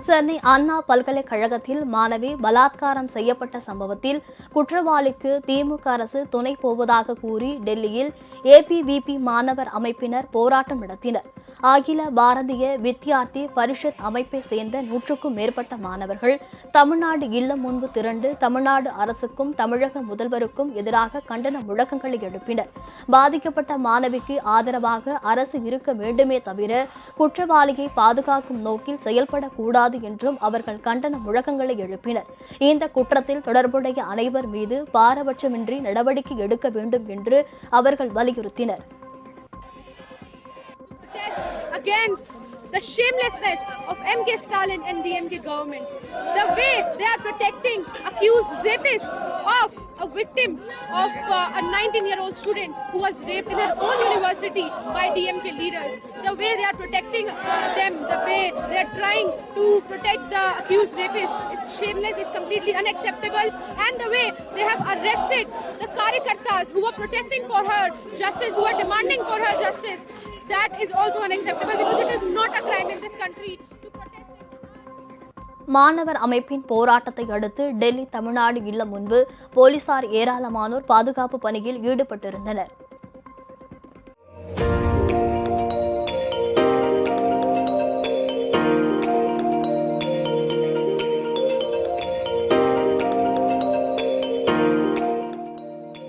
சென்னை அண்ணா பல்கலைக்கழகத்தில் மாணவி பலாத்காரம் செய்யப்பட்ட சம்பவத்தில் குற்றவாளிக்கு திமுக அரசு துணை போவதாக கூறி டெல்லியில் ஏபிவிபி மாணவர் அமைப்பினர் போராட்டம் நடத்தினர். அகில பாரதிய வித்யார்த்தி பரிஷத் அமைப்பை சேர்ந்த 100க்கும் மேற்பட்ட மாணவர்கள் தமிழ்நாடு இல்லம் முன்பு திரண்டு தமிழ்நாடு அரசுக்கும் தமிழக முதல்வருக்கும் எதிராக கண்டன முழக்கங்களை எழுப்பினர். பாதிக்கப்பட்ட மாணவிக்கு ஆதரவாக அரசு இருக்க வேண்டுமே தவிர குற்றவாளியை பாதுகாக்கும் நோக்கில் செயல்படக்கூடாது என்றும் அவர்கள் கண்டன முழக்கங்களை எழுப்பினர். இந்த குற்றத்தில் தொடர்புடைய அனைவர் மீது பாரபட்சமின்றி நடவடிக்கை எடுக்க வேண்டும் என்று அவர்கள் வலியுறுத்தினர். Against the shamelessness of MK Stalin and DMK government, the way they are protecting accused rapists of a victim of a 19-year-old student who was raped in her own university by DMK leaders, the way they are protecting them, the way they are trying to protect the accused rapists, it's shameless, it's completely unacceptable. And the way they have arrested the Karyakartas who were protesting for her justice, who are demanding for her justice, that is also unacceptable because it is not a crime in this country to protest. மாணவர் அமைப்பின் போராட்டத்தை அடுத்து டெல்லி தமிழ்நாடு இல்லம் முன்பு போலீசார் ஏராளமானோர் பாதுகாப்பு பணியில் ஈடுபட்டிருந்தனர்.